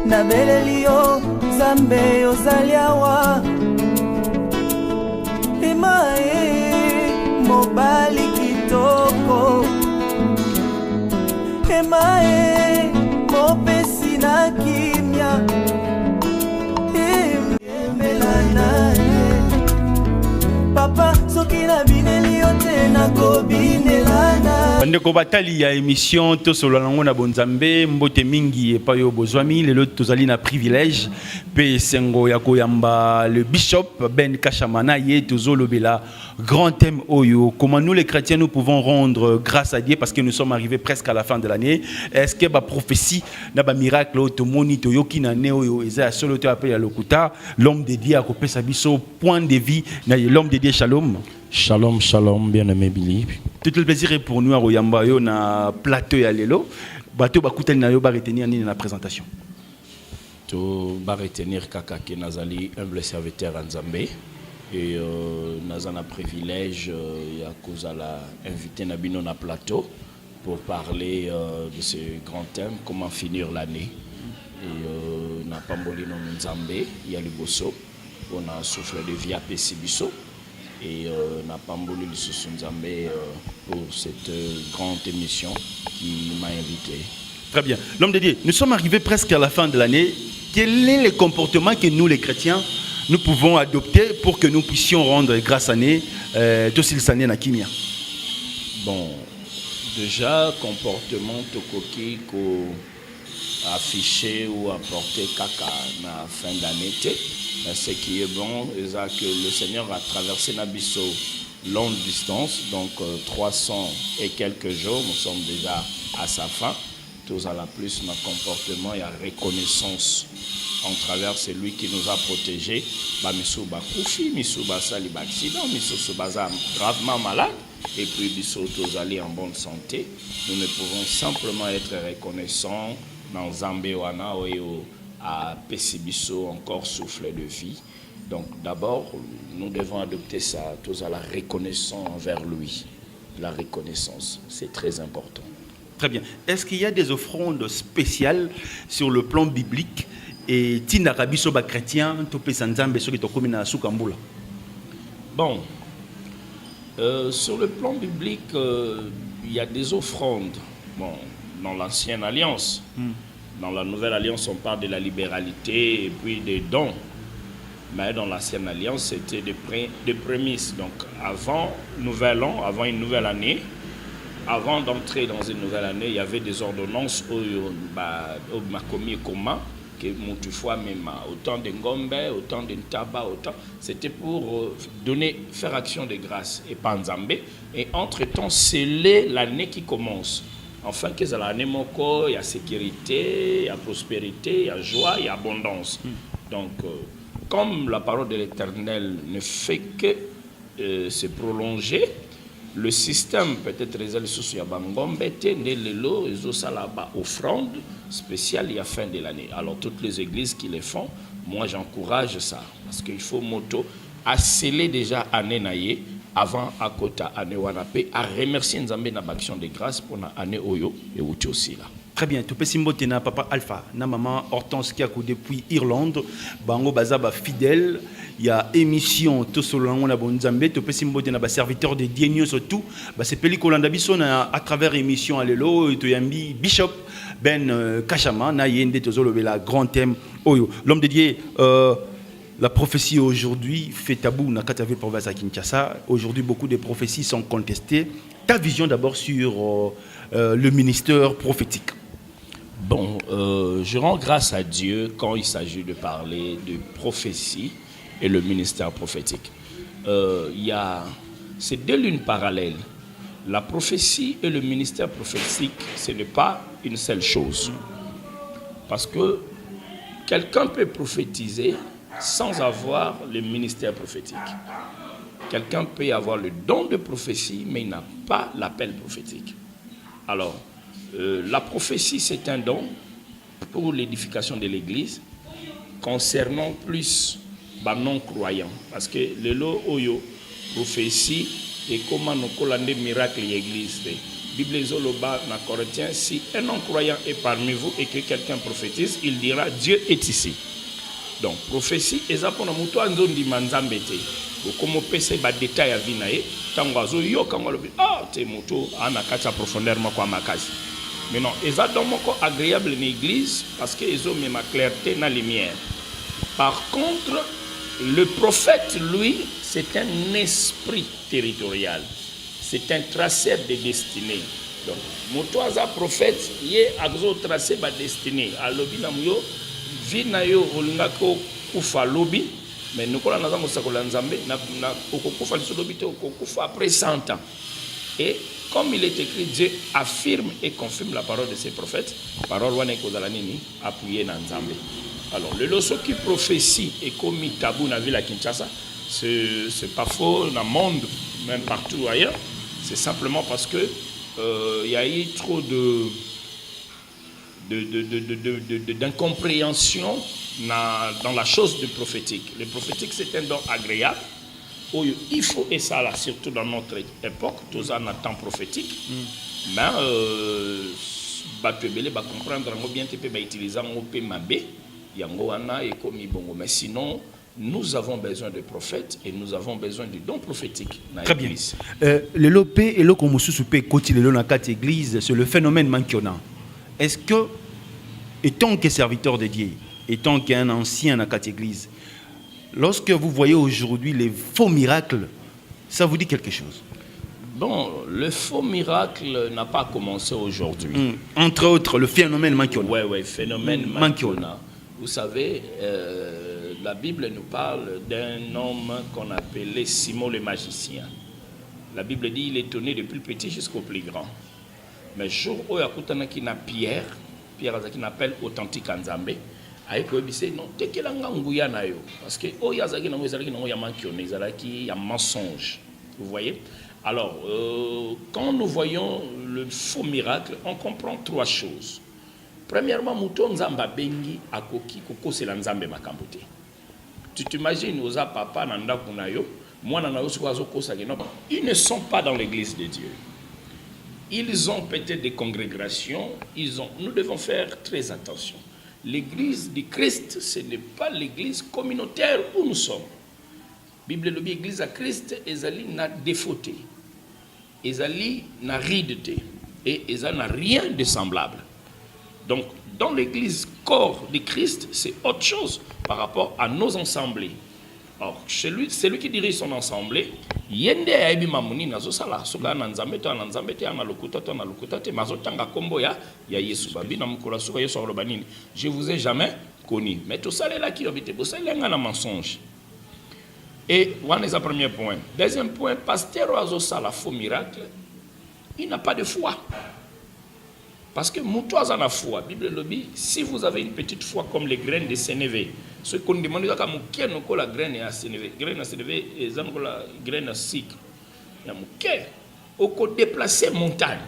Nabelelio Zambe ozaliawa Emae mobali kitoko Emae mopesi na kimia Emelanaye Papa soki na binelio te na kobinelana Ndeko batali ya émission to solo nango na bonzambe mbote mingi epa yo bozwami lelo tozali na privilège pe sengo ya koyamba le bishop Ben Kashamana ye tozolobela grand thème oyo comment nous les chrétiens nous pouvons rendre grâce à Dieu parce que nous sommes arrivés presque à la fin de l'année. Est-ce que ba prophétie na ba miracle to moni to yoki na ne oyo eza solo to appelé à lokuta l'homme de Dieu a kopesa biso point de vie na l'homme de Dieu shalom. Shalom, shalom, bien-aimé Billy. Tout le plaisir est pour nous à Royamba yo na plateau ya lelo. Bato bakutani na yo ba retenir ni na présentation. To ba retenir kaka ke nazali humble serviteur Nzambe et nazana privilège ya kozala invité na bino na plateau pour parler de ce grand thème comment finir l'année et na pambolino Nzambe ya liboso on a souffle de vie à Pessibiso. Et n'a pas voulu le Nzambe pour cette grande émission qui m'a invité. Très bien. L'homme de Dieu, nous sommes arrivés presque à la fin de l'année. Quel est le comportement que nous, les chrétiens, nous pouvons adopter pour que nous puissions rendre grâce à nous Tosil na Kimia? Bon, déjà, comportement tokoki ko affiché ou apporter kaka na fin d'année. Ce qui est bon, c'est que le Seigneur a traversé Nabiso longue distance, donc 300 et quelques jours, nous sommes déjà à sa fin. Tous à la plus, notre comportement et la reconnaissance en travers celui qui nous a protégés. Misuba Koufi, Misuba Sali accident, Misuba gravement malade, et puis Bissot tous allés en bonne santé. Nous ne pouvons simplement être reconnaissants dans Zambéwana à Pessibiso encore souffle de vie. Donc d'abord, nous devons adopter ça, tous à la reconnaissance envers lui. La reconnaissance, c'est très important. Très bien. Est-ce qu'il y a des offrandes spéciales sur le plan biblique et Tinarabi Soba chrétien, Topé Sanzambe, ceux qui sont commis à Soukambula? Bon, sur le plan biblique, il y a des offrandes. Bon, dans l'ancienne alliance. Dans la nouvelle alliance, on parle de la libéralité et puis des dons. Mais dans l'ancienne alliance, c'était des prémices. Donc, avant nouvel an, avant une nouvelle année, avant d'entrer dans une nouvelle année, il y avait des ordonnances au Makomi Koma, que Moutoufoua même, autant de Ngombe, autant de Ntaba, autant. C'était pour faire action de grâce et Panzambe. Et entre-temps, sceller l'année qui commence. Enfin, que ça l'année moko, il y a sécurité, il y a prospérité, il y a joie, il y a abondance. Donc, comme la parole de l'Éternel ne fait que se prolonger, le système peut-être réservé sur Yabangombe, Tendelelo, Ezosalaba, offrande spéciale à la fin de l'année. Alors, toutes les églises qui les font, moi j'encourage ça. Parce qu'il faut à sceller déjà année naïe avant à Kota année Wanape, à remercier Nzambe na action de grâce pour l'année Oyo et Outi aussi là. Très bien. Tu peux s'imboter na papa Alpha, na maman Hortense qui a depuis Irlande, bango bazaba fidèle. Il y a émission tout sur le na bonzambe. Tu peux s'imboter na serviteur de Dieu surtout. C'est pellicule ndabiso na à travers émission alelo et tu yambi Bishop Ben Kashama na yende tozolo la grand thème Oyo. L'homme de Dieu. La prophétie aujourd'hui fait tabou dans la province à Kinshasa. Aujourd'hui, beaucoup de prophéties sont contestées. Ta vision d'abord sur le ministère prophétique. Bon, je rends grâce à Dieu quand il s'agit de parler de prophétie et le ministère prophétique. C'est deux lunes parallèles. La prophétie et le ministère prophétique, ce n'est pas une seule chose. Parce que quelqu'un peut prophétiser sans avoir le ministère prophétique. Quelqu'un peut avoir le don de prophétie, mais il n'a pas l'appel prophétique. Alors, la prophétie, c'est un don pour l'édification de l'Église concernant plus les non-croyants. Parce que le lot oyo, prophétie, et comment nous collons des miracles de l'Église. Bible Zoloba dans Corinthiens, si un non-croyant est parmi vous et que quelqu'un prophétise, il dira Dieu est ici. Donc, prophétie, et ça pour nous, toi, nous dit manzambete. Comme on peut se battre détail à vinae, tant que yo quand on le dit, ah, t'es moto, on a quatre profondeur moi quoi ma case. Mais non, et ça donc agréable dans l'église parce que ils ont mis ma clarté dans la lumière. Par contre, le prophète, lui, c'est un esprit territorial. C'est un traceur de destinée. Donc, motoaza prophète, yé agzo tracé ba destinée. A lobi na muyo, vinayo olingako kufa lobi. Mais nous avons après 100 ans. Et comme il est écrit, Dieu affirme et confirme la parole de ses prophètes. Parole appuyée dans Nzambe. Alors, le loso qui prophétie et comme tabou dans la ville à Kinshasa, c'est pas faux dans le monde, même partout ailleurs. C'est simplement parce que y a eu trop d'incompréhension dans la chose du prophétique. Le prophétique, c'est un don agréable. Il faut, et ça là, surtout dans notre époque, tous en temps prophétique, mais comprendre bien utiliser mais sinon, nous avons besoin de prophètes et nous avons besoin du don prophétique. Très bien. Le lopé et le komususupe koti le nakati église, c'est le phénomène mankiona. Est-ce que, étant que serviteur de Dieu, étant qu'un ancien à cette église, lorsque vous voyez aujourd'hui les faux miracles, ça vous dit quelque chose? Bon, le faux miracle n'a pas commencé aujourd'hui. Entre autres, le phénomène mankiona. Oui, phénomène mankiona. Vous savez, la Bible nous parle d'un homme qu'on appelait Simon le magicien. La Bible dit qu'il est tourné depuis le petit jusqu'au plus grand. Mais jour où il y a Pierre qui appelle authentique Nzambe, parce que il y a mensonge. Vous voyez? Alors, quand nous voyons le faux miracle, on comprend trois choses. Premièrement, Mouton Nzamba Bengi Akoki Koko c'est la Nzambe Makambote. Tu t'imagines, aux papa Nanda Kunayo, moi Nanayo Suazo Sageno, ils ne sont pas dans l'église de Dieu. Ils ont peut-être des congrégations, nous devons faire très attention. L'église du Christ, ce n'est pas l'église communautaire où nous sommes. Bible le l'église à Christ, Ezali n'a défauté. Ezali n'a rideté. Et Ezali n'a rien de semblable. Donc, dans l'église corps du Christ, c'est autre chose par rapport à nos assemblées. Or, celui qui dirige son assemblée, yende aibi mamuni nazo sala soka na nzambe to na lokuta te mazotanga kombo ya Yesu babi na mukula soka Yesu robanini. Je vous ai jamais connu. Mais tout ça là qui habite ça lenga na mensonge. Et voilà le premier point. Deuxième point, pasteur azo sala faux miracle, il n'a pas de foi. Parce que Moutoise en a foi. Bible le dit, si vous avez une petite foi comme les graines de sénévé, ce qu'on demande, c'est que la graine à sénévé, graine à sénévé, et la graine à cycle. Il y a qu'on déplacer montagne.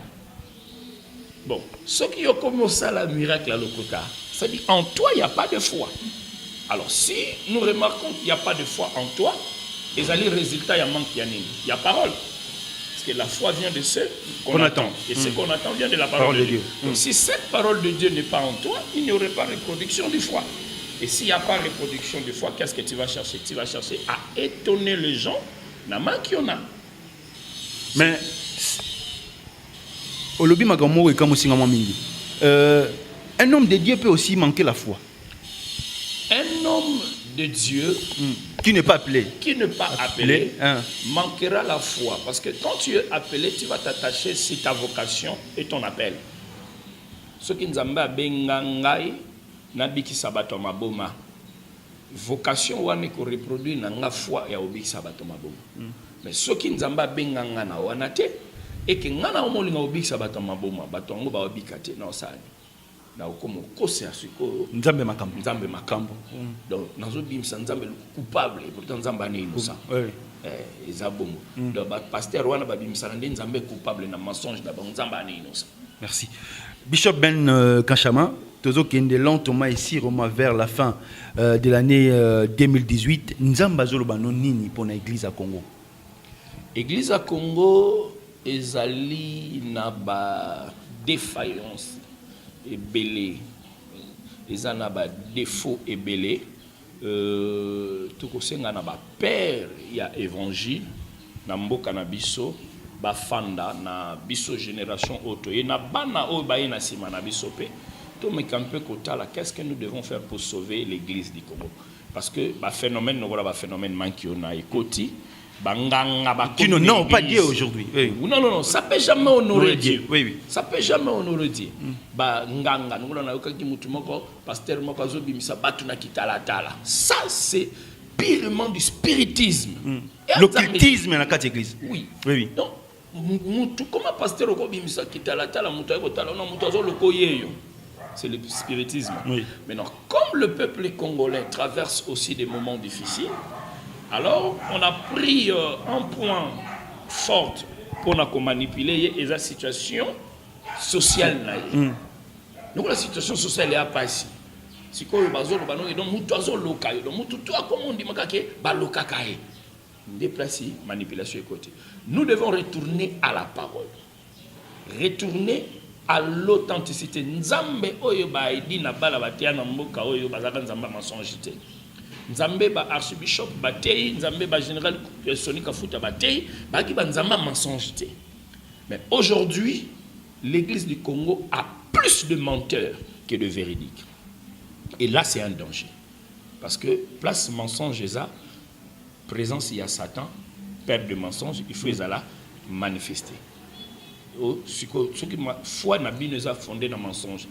Bon, ceux qui ont commencé à la miracle à l'Okota, ça dit en toi, il n'y a pas de foi. Alors, si nous remarquons qu'il n'y a pas de foi en toi, les alliés résultats, il y a manque, il y a parole. Parce que la foi vient de ce qu'on attend. Et ce qu'on attend vient de la parole de Dieu. Donc, si cette parole de Dieu n'est pas en toi, il n'y aurait pas de reproduction de foi. Et s'il n'y a pas de reproduction de foi, qu'est-ce que tu vas chercher? Tu vas chercher à étonner les gens. La main qu'il y en a. Mais, un homme de Dieu peut aussi manquer la foi. Un homme de Dieu qui n'est pas appelé, manquera la foi. Parce que quand tu es appelé, tu vas t'attacher sur ta vocation et ton appel. soki nzambe abenga ngai nabikisa bato maboma vocation wana ko reproduire na nga foi ya obikisa bato maboma mais soki nzambe abenga nga na wana te et que nga na omolinga obikisa bato maboma bato ngo ba obika te na osani na okomo kosa siko nzambe makambo donc nazo bimisa nzambe coupable et pourtant nzambe ane innocent ezabongo donc ba pasteur wana ba bimisa nde nzambe coupable na mensonge na bango nzambe ane innocent. Merci. Bishop Ben Kachama, tozo kende lentement ici vers la fin de l'année 2018 nzamba zoloba no nini pour l'église à Congo. Église à Congo ezali na ba défaillance ebele ezana ba défaut ebele tukosenga na ba père ya évangile na mboka na biso bafanda na biso génération auto et na bana o ba na sima na biso pe to me camper kotala qu'est-ce que nous devons faire pour sauver l'église du Congo parce que ba phénomène no ba phénomène manki na ekoti banganga ba qui non pas Dieu aujourd'hui non ça peut jamais honorer Dieu oui ça peut jamais honorer Dieu ba nganga ngona na yoka ki mutu moko pasteur moko azobimisa batu na kitala tala ça c'est purement du spiritisme l'occultisme na kati église oui donc mutu comment pasteur okobimisa kitala tala mutu ayekotala na mutu azolokoyeyo c'est le spiritisme. Oui. Maintenant, comme le peuple congolais traverse aussi des moments difficiles, alors on a pris un point fort pour manipuler la situation sociale. Donc la situation sociale est pas ici. Si quoi le bazar le banon et donc mutu azoloka donc mutu toi comme on dit makake baloka kae. Déplacer manipulation côté. Nous devons retourner à la parole. Retourner à l'authenticité. Nzambe oyo ba idi na bala batia na mboka oyo bazaka nzamba mensonge te. Nzambe ba archbishop batei, nzambe ba général Sonika Futa batei, ba ki ba nzamba mensonge te. Mais aujourd'hui, l'église du Congo a plus de menteurs que de véridiques. Et là c'est un danger. Parce que place mensonge eza, présence il y a Satan, père de mensonge, il faut la manifester. Ce qui m'a foi n'a bien fondé dans le mensonge,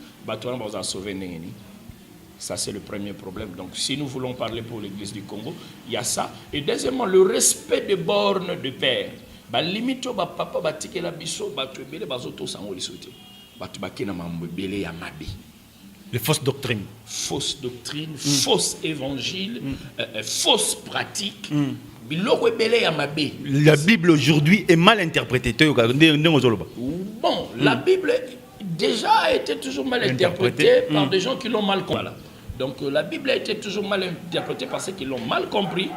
ça c'est le premier problème. Donc si nous voulons parler pour l'église du Congo, il y a ça. Et deuxièmement, le respect des bornes de père. Limite papa batike la biso batu ebele bazoto sango lisote. Batu bakena mambebele ya mabe. Les fausses doctrines. Fausses doctrines, fausses évangiles, fausses pratiques. La Bible aujourd'hui est mal interprétée. Bon, la Bible déjà a été toujours mal interprétée par des gens qui l'ont mal compris. Donc la Bible a été toujours mal interprétée par ceux qui l'ont mal compris.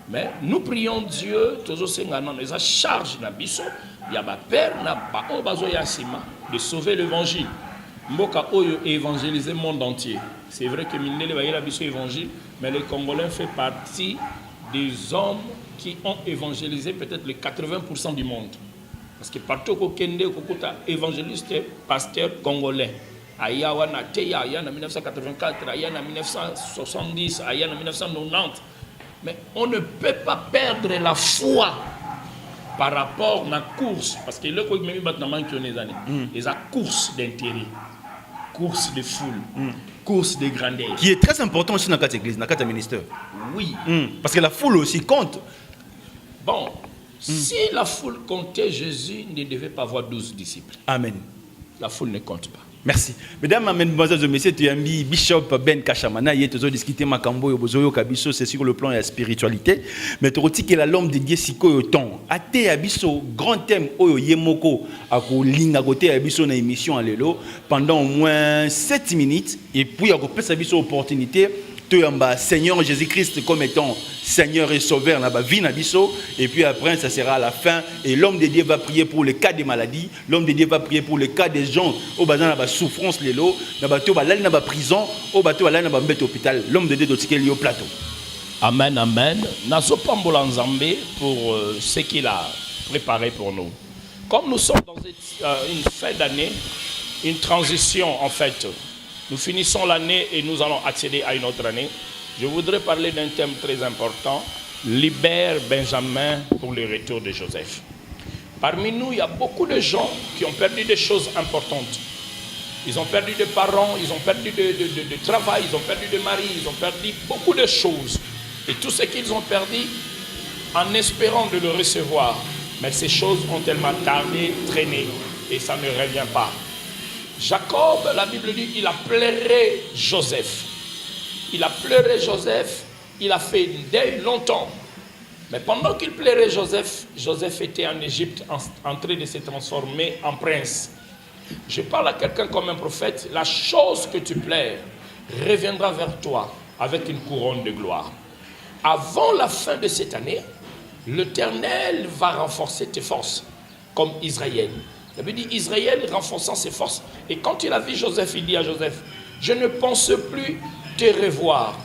Mais nous prions Dieu, toujours nous a charge il y a ma père de sauver l'évangile. Mboka oyo évangéliser le monde entier. C'est vrai que Mindele va y la biso évangile, mais les Congolais font partie des hommes qui ont évangélisé peut-être les 80% du monde. Parce que partout au Kende, Kokuta évangéliste, pasteur congolais. Aya wana teya aya en 1984, aya en 1970, aya en 1990. Mais on ne peut pas perdre la foi par rapport à la course. Parce que le même maintenant qui les années, les course d'intérêt, course de foule. Course de grandeur. Qui est très important aussi dans notre église, dans notre ministère. Oui. Parce que la foule aussi compte. Bon, si la foule comptait, Jésus ne devait pas avoir 12 disciples. Amen. La foule ne compte pas. Merci. Mesdames, mesdemoiselles et messieurs, tu as mis Bishop Ben Kachamana, il est toujours discuté Makambo et Bozoyo Kabiso, c'est sur le plan de la spiritualité. Mais tu retiens que l'homme de Dieu siko yo ton. Ate Abiso, grand thème oyo yemoko ako linga côté Abiso na émission alelo pendant au moins 7 minutes et puis ako pesa Abiso opportunité tu yamba Seigneur Jésus-Christ comme étant Seigneur et Sauveur na ba vie na biso et puis après ça sera à la fin et l'homme de Dieu va prier pour les cas des maladies, l'homme de Dieu va prier pour les cas des gens au bazan na ba souffrance lelo na ba to ba lali na ba prison au bato ba lali na ba mbete hôpital l'homme de Dieu doit tirer au plateau. Amen amen. Nazo pambola nzambe pour ce qu'il a préparé pour nous. Comme nous sommes dans une fin d'année, une transition en fait. Nous finissons l'année et nous allons accéder à une autre année. Je voudrais parler d'un thème très important. Libère Benjamin pour le retour de Joseph. Parmi nous, il y a beaucoup de gens qui ont perdu des choses importantes. Ils ont perdu de parents, ils ont perdu de travail, ils ont perdu de mari, ils ont perdu beaucoup de choses. Et tout ce qu'ils ont perdu en espérant de le recevoir. Mais ces choses ont tellement tardé, traîné, et ça ne revient pas. Jacob, la Bible dit, il a pleuré Joseph. Il a pleuré Joseph, il a fait une deuil longtemps. Mais pendant qu'il pleurait Joseph, Joseph était en Égypte en train de se transformer en prince. Je parle à quelqu'un comme un prophète, la chose que tu pleures reviendra vers toi avec une couronne de gloire. Avant la fin de cette année, l'Éternel va renforcer tes forces, comme Israël. Ça veut dire Israël renforçant ses forces. Et quand il a vu Joseph, il dit à Joseph, je ne pense plus te revoir.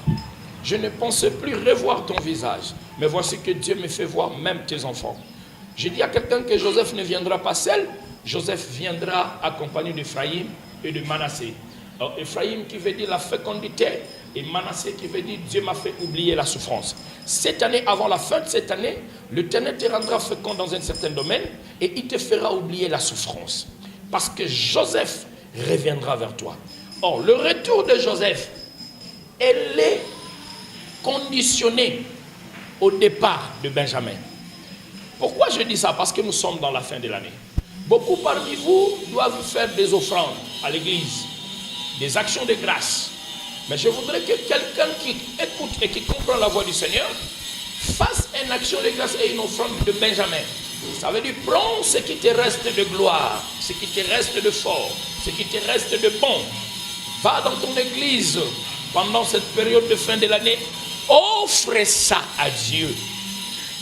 Je ne pense plus revoir ton visage. Mais voici que Dieu me fait voir même tes enfants. Je dis à quelqu'un que Joseph ne viendra pas seul. Joseph viendra accompagné d'Ephraïm et de Manassé. Alors Ephraïm qui veut dire la fécondité et Manassé qui veut dire Dieu m'a fait oublier la souffrance. Cette année, avant la fin de cette année, l'Éternel te rendra fécond dans un certain domaine et il te fera oublier la souffrance. Parce que Joseph reviendra vers toi. Or, le retour de Joseph, elle est conditionnée au départ de Benjamin. Pourquoi je dis ça? Parce que nous sommes dans la fin de l'année. Beaucoup parmi vous doivent faire des offrandes à l'église, des actions de grâce. Mais je voudrais que quelqu'un qui écoute et qui comprend la voix du Seigneur fasse une action de grâce et une offrande de Benjamin. Ça veut dire prends ce qui te reste de gloire, ce qui te reste de fort, ce qui te reste de bon. Va dans ton église pendant cette période de fin de l'année, offre ça à Dieu.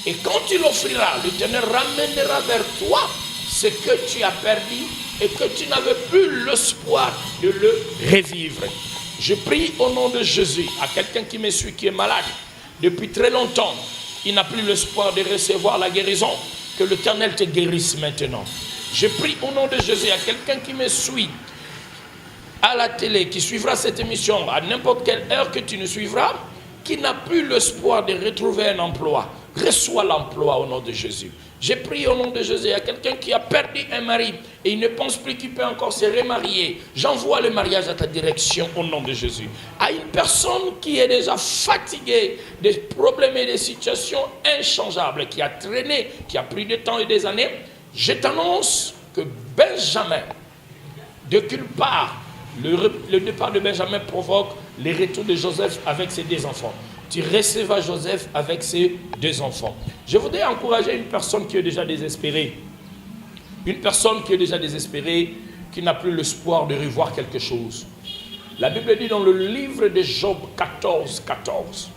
Et quand tu l'offriras, l'Éternel ramènera vers toi ce que tu as perdu et que tu n'avais plus l'espoir de le revivre. Je prie au nom de Jésus à quelqu'un qui me suit, qui est malade depuis très longtemps. Il n'a plus l'espoir de recevoir la guérison. Que l'Éternel te guérisse maintenant. Je prie au nom de Jésus à quelqu'un qui me suit à la télé, qui suivra cette émission à n'importe quelle heure que tu nous suivras, qui n'a plus l'espoir de retrouver un emploi. Reçois l'emploi au nom de Jésus. J'ai prié au nom de Jésus à quelqu'un qui a perdu un mari et il ne pense plus qu'il peut encore se remarier. J'envoie le mariage à ta direction au nom de Jésus. À une personne qui est déjà fatiguée des problèmes et des situations inchangeables, qui a traîné, qui a pris du temps et des années, je t'annonce que Benjamin, de quelque part, le départ de Benjamin provoque le retour de Joseph avec ses 2 enfants. Tu recevras Joseph avec ses 2 enfants. Je voudrais encourager une personne qui est déjà désespérée. Une personne qui est déjà désespérée, qui n'a plus l'espoir de revoir quelque chose. La Bible dit dans le livre de Job 14, 14.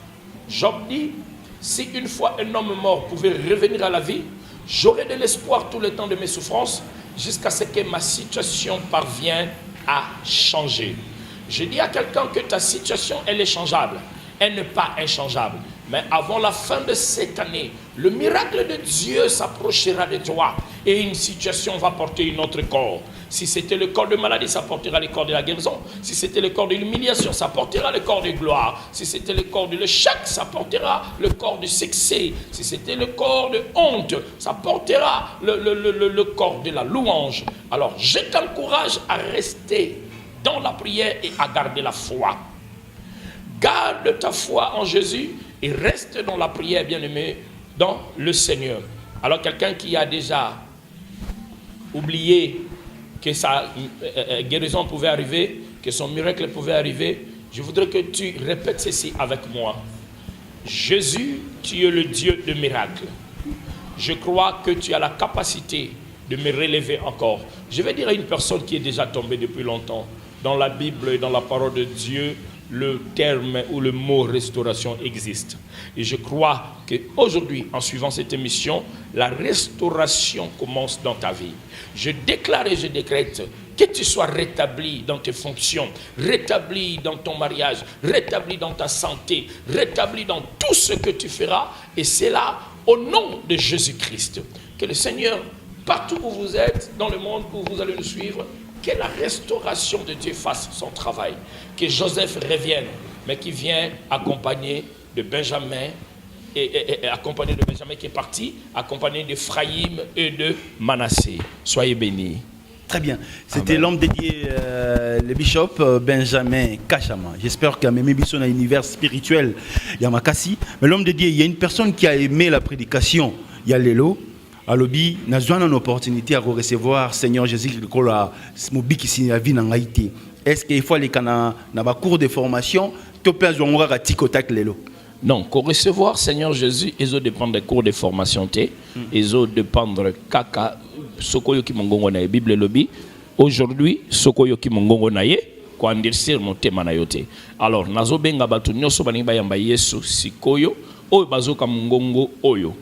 Job dit, si une fois un homme mort pouvait revenir à la vie, j'aurais de l'espoir tout le temps de mes souffrances jusqu'à ce que ma situation parvienne à changer. Je dis à quelqu'un que ta situation, elle est changeable. Elle n'est pas inchangeable. Mais avant la fin de cette année, le miracle de Dieu s'approchera de toi et une situation va porter un autre corps. Si c'était le corps de maladie, ça portera le corps de la guérison. Si c'était le corps de l'humiliation, ça portera le corps de gloire. Si c'était le corps de l'échec, ça portera le corps du succès. Si c'était le corps de honte, ça portera le corps de la louange. Alors, je t'encourage à rester dans la prière et à garder la foi. Garde ta foi en Jésus et reste dans la prière, bien-aimé, dans le Seigneur. Alors, quelqu'un qui a déjà oublié que sa guérison pouvait arriver, que son miracle pouvait arriver, je voudrais que tu répètes ceci avec moi. Jésus, tu es le Dieu de miracles. Je crois que tu as la capacité de me relever encore. Je vais dire à une personne qui est déjà tombée depuis longtemps, dans la Bible et dans la parole de Dieu, le terme ou le mot restauration existe. Et je crois qu'aujourd'hui, en suivant cette émission, la restauration commence dans ta vie. Je déclare et je décrète que tu sois rétabli dans tes fonctions, rétabli dans ton mariage, rétabli dans ta santé, rétabli dans tout ce que tu feras. Et c'est là, au nom de Jésus-Christ, que le Seigneur, partout où vous êtes, dans le monde où vous allez nous suivre, que la restauration de Dieu fasse son travail. Que Joseph revienne, mais qui vient accompagné de Benjamin, et accompagné de Benjamin qui est parti, accompagné d'Ephraïm et de Manassé. Soyez bénis. Très bien. C'était l'homme dédié, le bishop Benjamin Kachama. J'espère qu'il y a même un univers spirituel, Yamakasi. Mais l'homme dédié, il y a une personne qui a aimé la prédication. Il y a Lélo. À l'obi, nous avons une opportunité à recevoir Seigneur Jésus qui a vie en Haïti. Est-ce qu'il faut aller dans un cours de formation? Tu peux avoir un tic-tac Lélo? Non, pour recevoir Seigneur Jésus, ils ont dépendre des cours de formation. Ils ont dépendre kaka. Sokoyo ki mongongo na Bible lobby aujourd'hui sokoyo ki mongongo na ye ko andirsir motema na yote. Alors nazo benga batu nyoso baningi bayamba Yesu sikoyo oyo bazoka mongongo oyo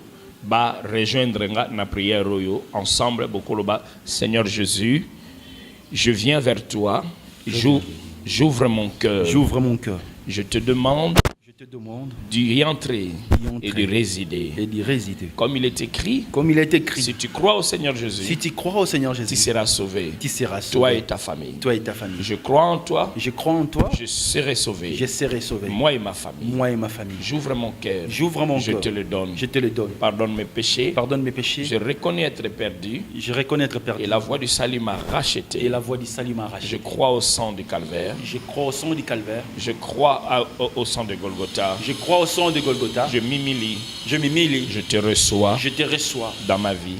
ba rejoindre nga na prière oyo ensemble bokoloba Seigneur Jésus, je viens vers toi, j'ouvre mon cœur. J'ouvre mon cœur. Je te demande d'y entrer et d'y résider. Comme il est écrit. Si tu crois au Seigneur Jésus. Tu seras sauvé. Toi et ta famille. Je crois en toi. Je serai sauvé. Moi et ma famille. J'ouvre mon cœur. Je te le donne. Pardonne mes péchés. Je reconnais être perdu. Et la voix du salut m'a racheté. Je crois au sang du calvaire. Je crois au sang de Golgotha. Je crois au sang de Golgotha. Je m'humilie. Je te reçois. Dans ma vie.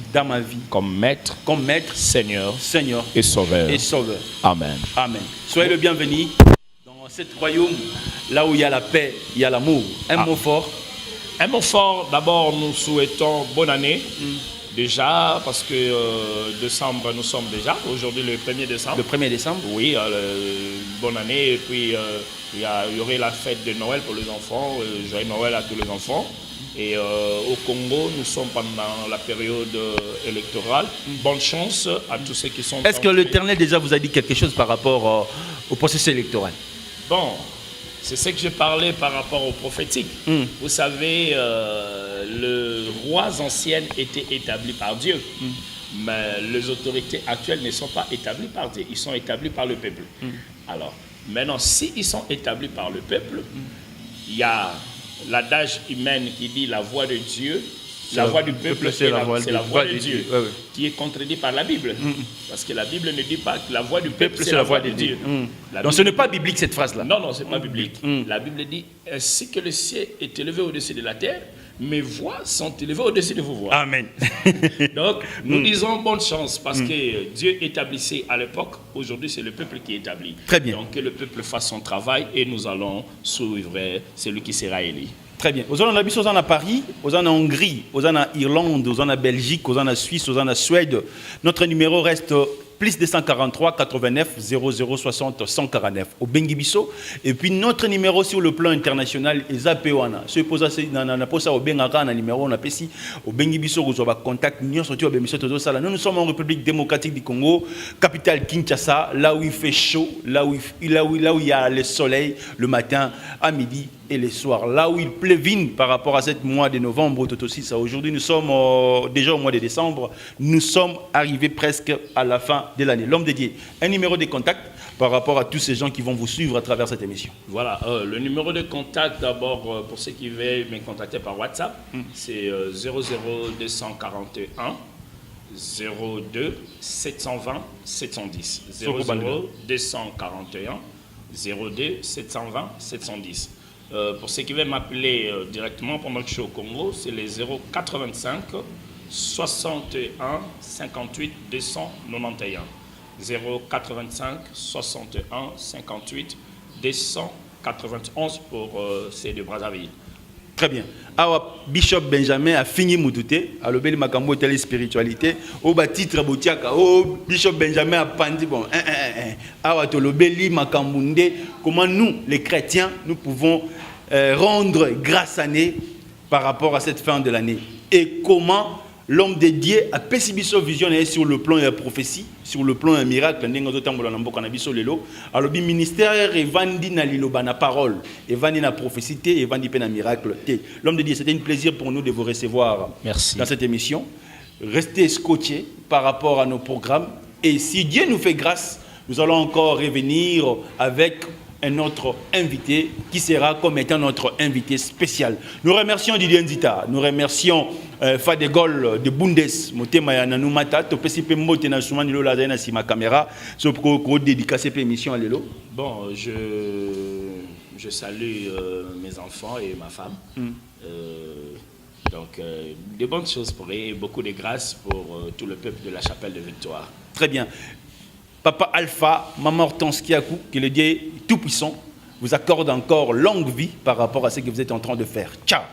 Comme maître. Seigneur. Et sauveur. Amen. Soyez le bienvenu dans cet royaume, là où il y a la paix, il y a l'amour. Un mot fort. D'abord, nous souhaitons bonne année. Déjà, parce que décembre, nous sommes déjà, aujourd'hui le 1er décembre. Le 1er décembre? Oui, bonne année. Et puis, il y aurait la fête de Noël pour les enfants, joyeux Noël à tous les enfants. Et au Congo, nous sommes pendant la période électorale. Bonne chance à tous ceux qui sont... Est-ce que l'Éternel déjà vous a dit quelque chose par rapport au processus électoral? Bon, c'est ce que je parlais par rapport au prophétique. Vous savez, les rois anciens étaient établis par Dieu. Mais les autorités actuelles ne sont pas établies par Dieu. Ils sont établis par le peuple. Alors, maintenant, s'ils sont établis par le peuple, il y a l'adage humain qui dit la voix de Dieu, la voix du peuple, c'est la voix de Dieu, qui est contredit par la Bible. Parce que la Bible ne dit pas que la voix du peuple, c'est la voix de Dieu. Donc ce n'est pas biblique cette phrase-là. Non, ce n'est pas biblique. La Bible dit, ainsi que le ciel est élevé au-dessus de la terre, mes voix sont élevées au-dessus de vos voix. Amen. Donc, nous disons bonne chance parce que Dieu établissait à l'époque. Aujourd'hui, c'est le peuple qui établit. Très bien. Donc, que le peuple fasse son travail et nous allons suivre celui qui sera élu. Très bien. Aux Anabis, aux en Paris, aux en Hongrie, aux en Irlande, aux en Belgique, aux en Suisse, aux en Suède. Notre numéro reste plus 243 89 00 60 149 au Bengibiso. Et puis notre numéro sur le plan international est Zapewana. Ce pose au Bengaka na numéro on appelle ici au Bengibiso vous avez contact nous sommes en République démocratique du Congo, capitale Kinshasa, là où il fait chaud, là où il y a le soleil le matin, à midi et le soir, là où il plévine par rapport à ce mois de novembre. Aujourd'hui nous sommes déjà au mois de décembre, nous sommes arrivés presque à la fin de l'année. L'homme dédié, un numéro de contact par rapport à tous ces gens qui vont vous suivre à travers cette émission. Voilà, le numéro de contact d'abord pour ceux qui veulent me contacter par WhatsApp, c'est 00241 02 720 710. 00241 02 720 710. Pour ceux qui veulent m'appeler directement pendant que je suis au Congo, c'est les 085 61 58 291. 085 61 58 291 pour ces deux Brazzaville. Très bien. Awa Bishop Benjamin a fini Moutouté, à l'obéli Makambo telle spiritualité, au bas titre Boutiaka, Bishop Benjamin a pandi bon. Awa Tolobeli Makambunde, comment nous, les chrétiens, nous pouvons rendre grâce année par rapport à cette fin de l'année. Et comment l'homme dédié a pessibiso vision sur le plan de la prophétie, sur le plan d'un miracle. Alors, le ministère est vendu dans la parole, est vendu dans la prophétie, est vendu dans le miracle. L'homme dédié, c'était un plaisir pour nous de vous recevoir. Merci. Dans cette émission. Restez scotchés par rapport à nos programmes. Et si Dieu nous fait grâce, nous allons encore revenir avec un autre invité qui sera comme étant notre invité spécial. Nous remercions Didier Nzita, nous remercions Fadegol de Bundes, Motema ya nanou mata, to pesi pe mbote na soumani lo la na si ma caméra, so ko dédicacer pe émission alelo. Bon, je salue mes enfants et ma femme. Donc, de bonnes choses pour eux et beaucoup de grâce pour tout le peuple de la Chapelle de Victoire. Très bien. Papa Alpha, Maman Hortense Kiakou, que le Dieu Tout-Puissant vous accorde encore longue vie par rapport à ce que vous êtes en train de faire. Ciao.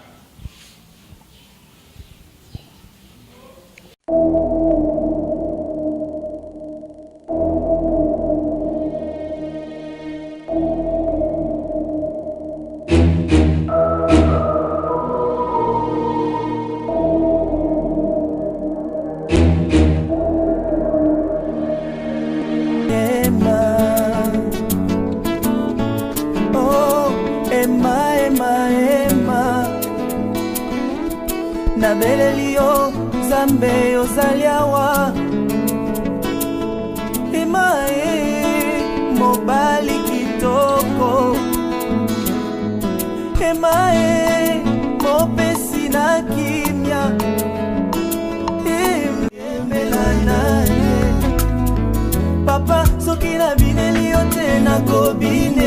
Nabelelio Zambe ozaliawa Emae mobali kitoko Emae mopesi na kimia Emelana Papa soki na bineli yote na kobine